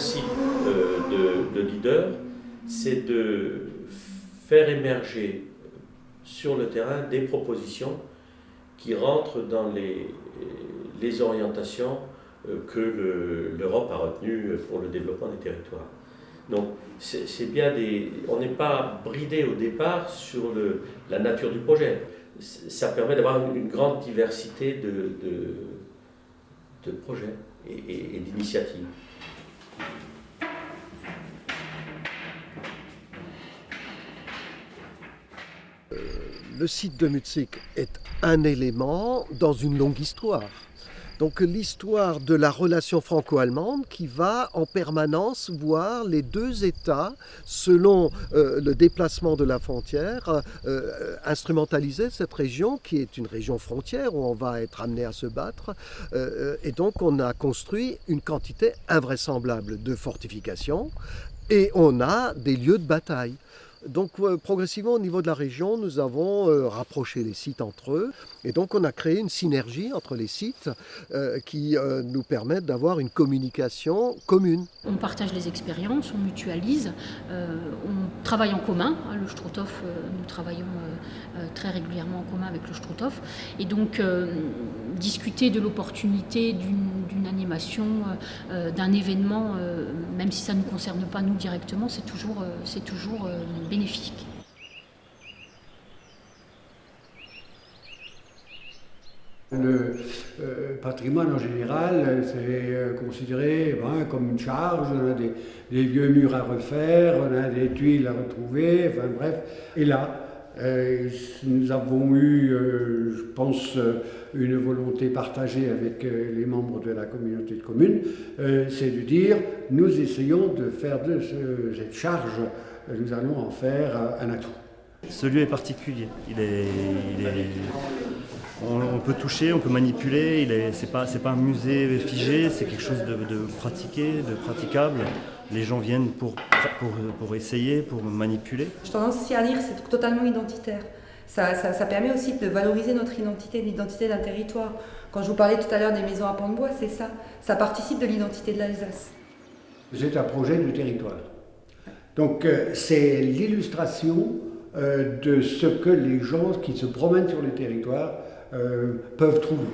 principe de leader, c'est de faire émerger sur le terrain des propositions qui rentrent dans les orientations que l'Europe a retenues pour le développement des territoires. Donc c'est bien on n'est pas bridé au départ sur la nature du projet. Ça permet d'avoir une grande diversité de projets et d'initiatives. Le site de Mutzig est un élément dans une longue histoire. Donc l'histoire de la relation franco-allemande qui va en permanence voir les deux États, selon le déplacement de la frontière, instrumentaliser cette région qui est une région frontière où on va être amené à se battre. Et donc on a construit une quantité invraisemblable de fortifications et on a des lieux de bataille. Donc progressivement au niveau de la région, nous avons rapproché les sites entre eux et donc on a créé une synergie entre les sites qui nous permettent d'avoir une communication commune. On partage les expériences, on mutualise, on travaille en commun. Le Struthof, nous travaillons très régulièrement en commun avec le Struthof et donc discuter de l'opportunité d'une animation, d'un événement, même si ça ne nous concerne pas nous directement, c'est toujours bénéfique. Le patrimoine en général, c'est considéré comme une charge, on a des vieux murs à refaire, on a des tuiles à retrouver, enfin bref. Et là, nous avons eu, je pense, une volonté partagée avec les membres de la communauté de communes, c'est de dire, nous essayons de faire de cette charge, nous allons en faire un atout. Ce lieu est particulier, on peut toucher, on peut manipuler, c'est pas un musée figé, c'est quelque chose de pratiqué, de praticable. Les gens viennent pour essayer, pour manipuler. J'ai tendance aussi à dire que c'est totalement identitaire. Ça permet aussi de valoriser notre identité, l'identité d'un territoire. Quand je vous parlais tout à l'heure des maisons à pans de bois, c'est ça. Ça participe de l'identité de l'Alsace. C'est un projet du territoire. Donc c'est l'illustration de ce que les gens qui se promènent sur le territoire peuvent trouver.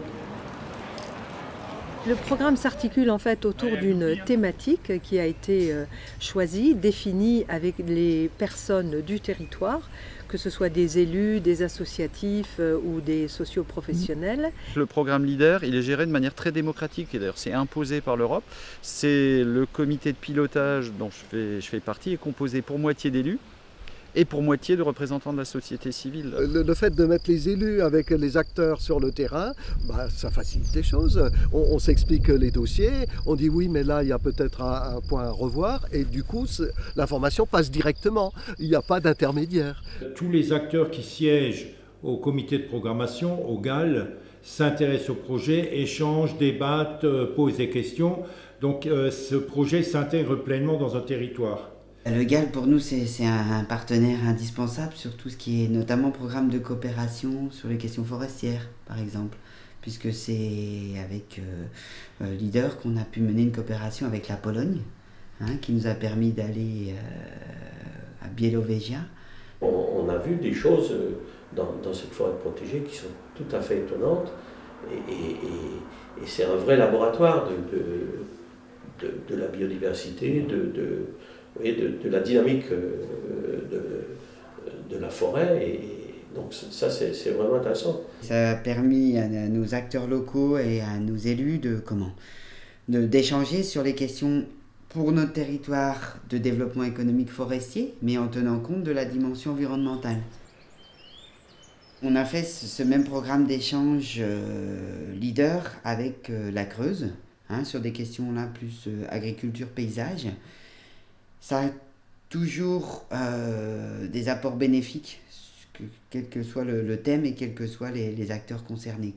Le programme s'articule en fait autour d'une thématique qui a été choisie, définie avec les personnes du territoire, que ce soit des élus, des associatifs ou des socioprofessionnels. Le programme LEADER, il est géré de manière très démocratique et d'ailleurs c'est imposé par l'Europe. C'est le comité de pilotage dont je fais partie est composé pour moitié d'élus et pour moitié de représentants de la société civile. Le fait de mettre les élus avec les acteurs sur le terrain, ça facilite les choses. On s'explique les dossiers, on dit oui mais là il y a peut-être un point à revoir et du coup l'information passe directement, il n'y a pas d'intermédiaire. Tous les acteurs qui siègent au comité de programmation, au GAL, s'intéressent au projet, échangent, débattent, posent des questions. Donc ce projet s'intègre pleinement dans un territoire. Le GAL, pour nous, c'est un partenaire indispensable sur tout ce qui est notamment programme de coopération sur les questions forestières, par exemple, puisque c'est avec Leader qu'on a pu mener une coopération avec la Pologne, qui nous a permis d'aller à Białowieża. On a vu des choses dans cette forêt protégée qui sont tout à fait étonnantes et c'est un vrai laboratoire de la biodiversité, de la dynamique de la forêt et donc ça c'est vraiment intéressant. Ça a permis à nos acteurs locaux et à nos élus d'échanger sur les questions pour notre territoire de développement économique forestier, mais en tenant compte de la dimension environnementale. On a fait ce même programme d'échange Leader avec la Creuse, sur des questions là plus agriculture, paysage. Ça a toujours des apports bénéfiques, quel que soit le thème et quels que soient les acteurs concernés.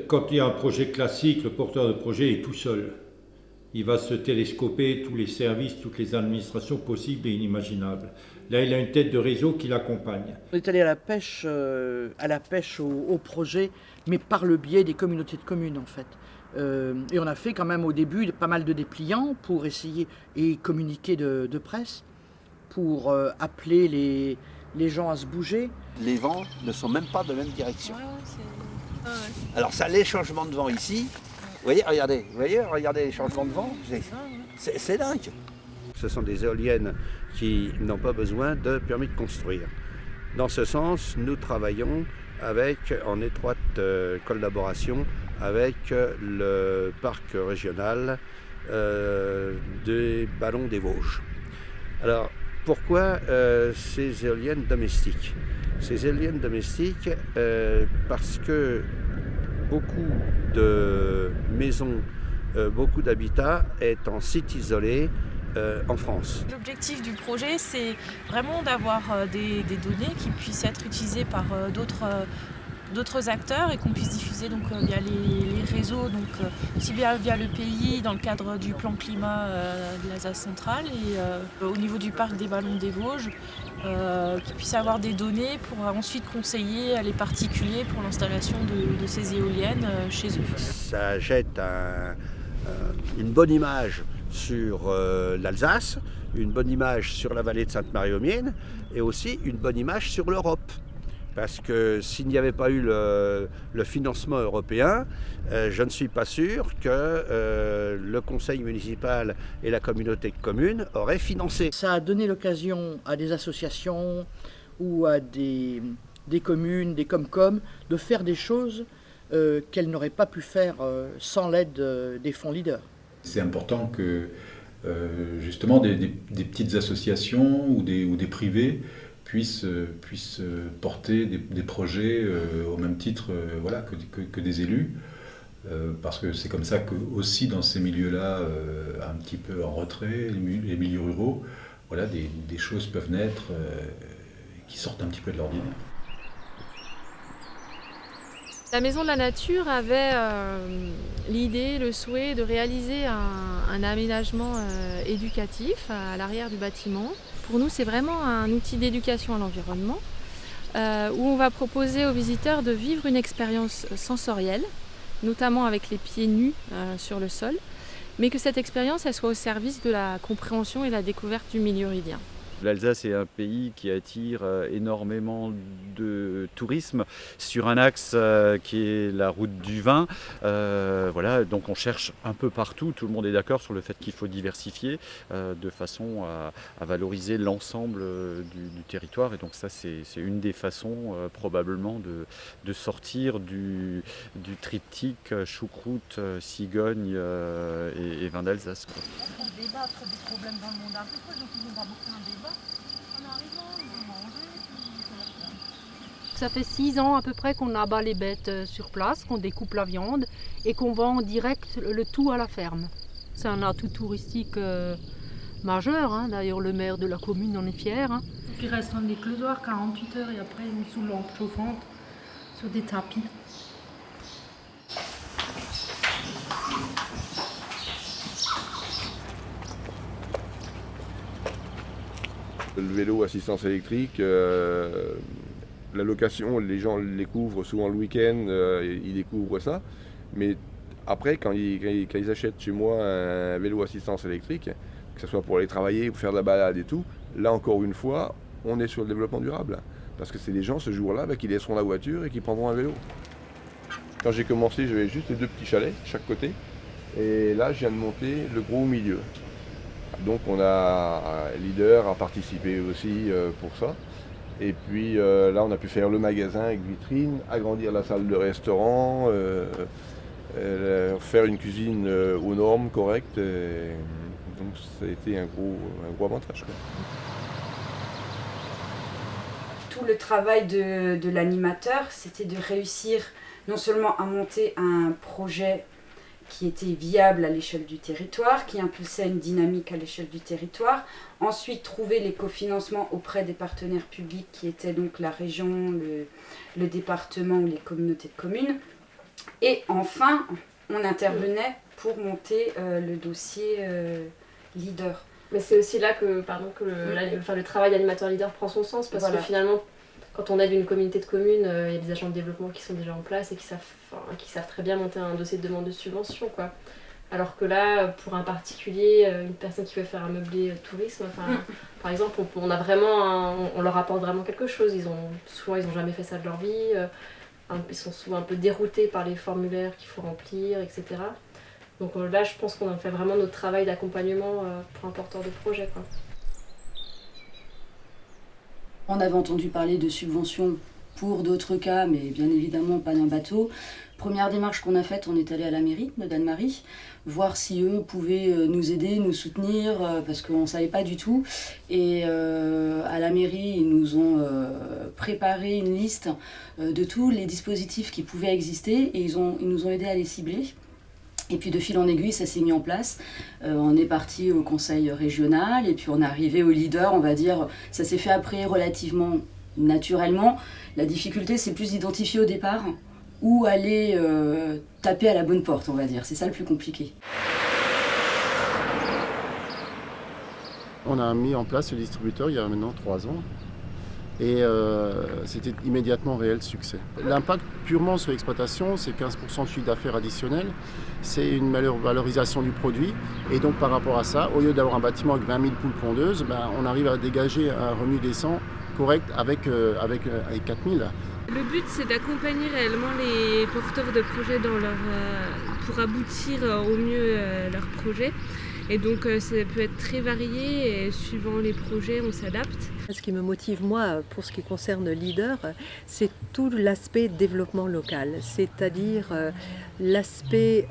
Quand il y a un projet classique, le porteur de projet est tout seul. Il va se télescoper tous les services, toutes les administrations possibles et inimaginables. Là, il a une tête de réseau qui l'accompagne. On est allé à la pêche au projet, mais par le biais des communautés de communes en fait. Et on a fait quand même au début pas mal de dépliants pour essayer et communiquer de presse, pour appeler les gens à se bouger. Les vents ne sont même pas de même direction. Alors ça, les changements de vent ici, vous voyez, regardez les changements de vent, c'est dingue. Ce sont des éoliennes qui n'ont pas besoin de permis de construire. Dans ce sens, nous travaillons en étroite collaboration avec le parc régional des Ballons des Vosges. Alors, pourquoi ces éoliennes domestiques? Ces éoliennes domestiques, parce que beaucoup de maisons, beaucoup d'habitats est en site isolé en France. L'objectif du projet, c'est vraiment d'avoir des données qui puissent être utilisées par d'autres acteurs et qu'on puisse diffuser donc, via les réseaux, donc, aussi bien via le pays dans le cadre du plan climat de l'Alsace centrale et au niveau du parc des Ballons des Vosges, qui puissent avoir des données pour ensuite conseiller les particuliers pour l'installation de ces éoliennes chez eux. Ça jette une bonne image sur l'Alsace, une bonne image sur la vallée de Sainte-Marie-aux-Mines et aussi une bonne image sur l'Europe. Parce que s'il n'y avait pas eu le financement européen, je ne suis pas sûr que le conseil municipal et la communauté de communes auraient financé. Ça a donné l'occasion à des associations ou à des communes, des Comcom, de faire des choses qu'elles n'auraient pas pu faire sans l'aide des fonds leaders. C'est important que justement des petites associations ou des privés puissent porter des projets au même titre que des élus, parce que c'est comme ça que aussi dans ces milieux-là, un petit peu en retrait, les milieux ruraux, voilà, des choses peuvent naître qui sortent un petit peu de l'ordinaire. La Maison de la Nature avait l'idée, le souhait de réaliser un aménagement éducatif à l'arrière du bâtiment. Pour nous, c'est vraiment un outil d'éducation à l'environnement où on va proposer aux visiteurs de vivre une expérience sensorielle, notamment avec les pieds nus sur le sol, mais que cette expérience elle soit au service de la compréhension et la découverte du milieu rydien. L'Alsace est un pays qui attire énormément de tourisme sur un axe qui est la route du vin. Voilà, donc on cherche un peu partout, tout le monde est d'accord sur le fait qu'il faut diversifier de façon à valoriser l'ensemble du territoire. Et donc ça c'est une des façons probablement de sortir du triptyque choucroute, cigogne et vin d'Alsace. On débattre des problèmes dans le monde agricole, donc ils vont avoir un débat. En arrivant, ils vont manger. Ça fait 6 ans à peu près qu'on abat les bêtes sur place, qu'on découpe la viande et qu'on vend en direct le tout à la ferme. C'est un atout touristique majeur, hein. D'ailleurs le maire de la commune en est fier. Hein. Il reste dans des closoirs 48 heures et après une sous lampe chauffante sur des tapis. Le vélo assistance électrique, la location, les gens le découvrent souvent le week-end, ils découvrent ça. Mais après, quand ils achètent chez moi un vélo assistance électrique, que ce soit pour aller travailler ou faire de la balade et tout, là encore une fois, on est sur le développement durable. Parce que c'est des gens ce jour-là qui laisseront la voiture et qui prendront un vélo. Quand j'ai commencé, j'avais juste les 2 petits chalets, chaque côté. Et là, je viens de monter le gros au milieu. Donc on a Leader a participé aussi pour ça. Et puis là on a pu faire le magasin avec vitrine, agrandir la salle de restaurant, faire une cuisine aux normes correctes. Donc ça a été un gros avantage, quoi. Tout le travail de l'animateur, c'était de réussir non seulement à monter un projet qui était viable à l'échelle du territoire, qui impulsait une dynamique à l'échelle du territoire. Ensuite, trouver les cofinancements auprès des partenaires publics qui étaient donc la région, le département ou les communautés de communes. Et enfin, on intervenait pour monter le dossier Leader. Mais c'est aussi là que le travail d'animateur leader prend son sens, parce que finalement, quand on aide une communauté de communes, il y a des agents de développement qui sont déjà en place et qui savent très bien monter un dossier de demande de subvention, quoi. Alors que là, pour un particulier, une personne qui veut faire un meublé tourisme, par exemple, on leur apporte vraiment quelque chose. Souvent, ils n'ont jamais fait ça de leur vie. Ils sont souvent un peu déroutés par les formulaires qu'il faut remplir, etc. Donc là, je pense qu'on a fait vraiment notre travail d'accompagnement pour un porteur de projet, quoi. On avait entendu parler de subventions pour d'autres cas, mais bien évidemment pas d'un bateau. Première démarche qu'on a faite, on est allé à la mairie de Danemarie, voir si eux pouvaient nous aider, nous soutenir, parce qu'on ne savait pas du tout. Et à la mairie, ils nous ont préparé une liste de tous les dispositifs qui pouvaient exister et ils nous ont aidés à les cibler. Et puis de fil en aiguille, ça s'est mis en place. On est parti au conseil régional et puis on est arrivé au leader, on va dire. Ça s'est fait après relativement naturellement. La difficulté, c'est plus d'identifier au départ où aller taper à la bonne porte, on va dire. C'est ça le plus compliqué. On a mis en place le distributeur il y a maintenant 3 ans. Et c'était immédiatement réel succès. L'impact purement sur l'exploitation, c'est 15% de chiffre d'affaires additionnel, c'est une valorisation du produit. Et donc par rapport à ça, au lieu d'avoir un bâtiment avec 20 000 poules pondeuses, on arrive à dégager un revenu décent, correct, avec 4 000. Le but, c'est d'accompagner réellement les porteurs de projets pour aboutir au mieux leur projet. Et donc ça peut être très varié et suivant les projets, on s'adapte. Ce qui me motive, moi, pour ce qui concerne Leader, c'est tout l'aspect développement local, c'est-à-dire l'aspect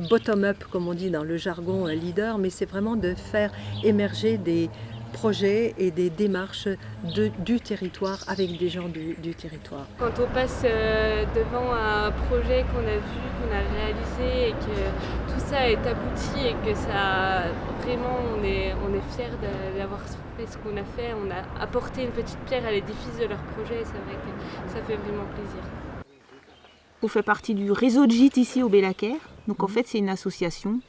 bottom-up, comme on dit dans le jargon Leader, mais c'est vraiment de faire émerger des projets et des démarches du territoire avec des gens du territoire. Quand on passe devant un projet qu'on a vu, qu'on a réalisé et que tout ça est abouti et que ça vraiment on est fiers d'avoir fait ce qu'on a fait, on a apporté une petite pierre à l'édifice de leur projet et c'est vrai que ça fait vraiment plaisir. On fait partie du réseau de gîtes ici au Bellaker. Donc en fait c'est une association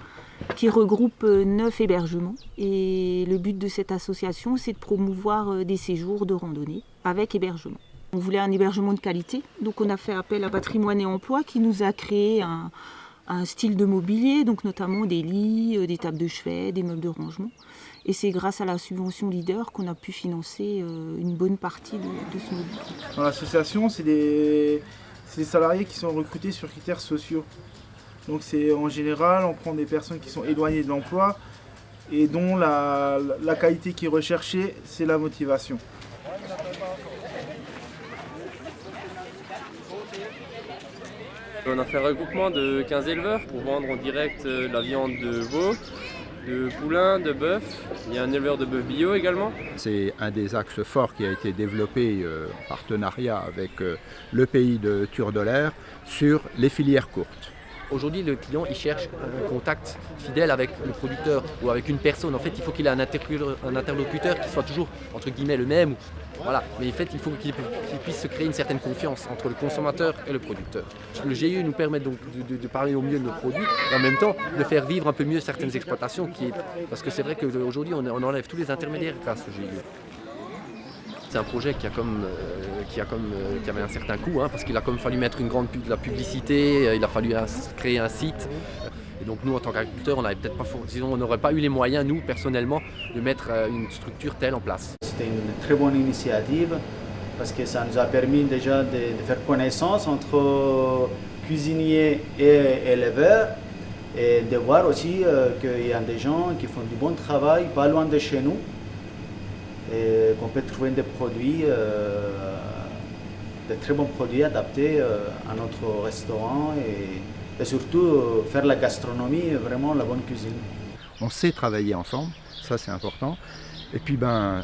qui regroupe 9 hébergements. Et le but de cette association, c'est de promouvoir des séjours de randonnée avec hébergement. On voulait un hébergement de qualité, donc on a fait appel à Patrimoine et Emploi qui nous a créé un style de mobilier, donc notamment des lits, des tables de chevet, des meubles de rangement. Et c'est grâce à la subvention Leader qu'on a pu financer une bonne partie de ce mobilier. Dans l'association, c'est des salariés qui sont recrutés sur critères sociaux. Donc c'est en général, on prend des personnes qui sont éloignées de l'emploi et dont la qualité qui est recherchée, c'est la motivation. On a fait un regroupement de 15 éleveurs pour vendre en direct la viande de veau, de poulain, de bœuf. Il y a un éleveur de bœuf bio également. C'est un des axes forts qui a été développé en partenariat avec le pays de Turdolaire sur les filières courtes. Aujourd'hui, le client il cherche un contact fidèle avec le producteur ou avec une personne. En fait, il faut qu'il ait un interlocuteur qui soit toujours entre guillemets le même. Voilà. Mais en fait, il faut qu'il puisse se créer une certaine confiance entre le consommateur et le producteur. Le GIE nous permet donc de parler au mieux de nos produits et en même temps de faire vivre un peu mieux certaines exploitations. Parce que c'est vrai qu'aujourd'hui, on enlève tous les intermédiaires grâce au GIE. C'est un projet qui avait un certain coût, parce qu'il a comme fallu mettre de la publicité, il a fallu créer un site. Et donc nous, en tant qu'agriculteurs, on n'aurait pas eu les moyens, nous, personnellement, de mettre une structure telle en place. C'était une très bonne initiative parce que ça nous a permis déjà de faire connaissance entre cuisiniers et éleveurs et de voir aussi qu'il y a des gens qui font du bon travail pas loin de chez nous. Et qu'on peut trouver des produits, de très bons produits adaptés à notre restaurant et surtout faire la gastronomie, vraiment la bonne cuisine. On sait travailler ensemble, ça c'est important. Et puis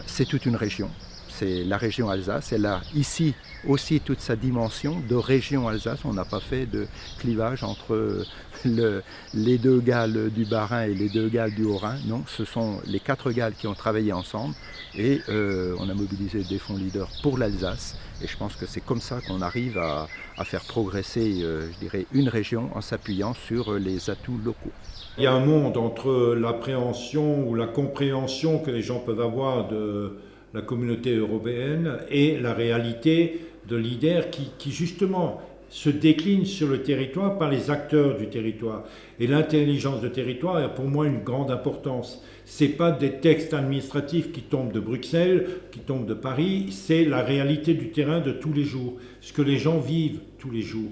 c'est toute une région, c'est la région Alsace. Elle a ici aussi toute sa dimension de région Alsace. On n'a pas fait de clivage entre les 2 Galles du Bas-Rhin et les 2 Galles du Haut-Rhin. Non, ce sont les 4 Galles qui ont travaillé ensemble et on a mobilisé des fonds Leader pour l'Alsace. Et je pense que c'est comme ça qu'on arrive à faire progresser, je dirais, une région en s'appuyant sur les atouts locaux. Il y a un monde entre l'appréhension ou la compréhension que les gens peuvent avoir la communauté européenne et la réalité de l'IDER qui justement se décline sur le territoire par les acteurs du territoire. Et l'intelligence de territoire a pour moi une grande importance. Ce n'est pas des textes administratifs qui tombent de Bruxelles, qui tombent de Paris, c'est la réalité du terrain de tous les jours, ce que les gens vivent tous les jours.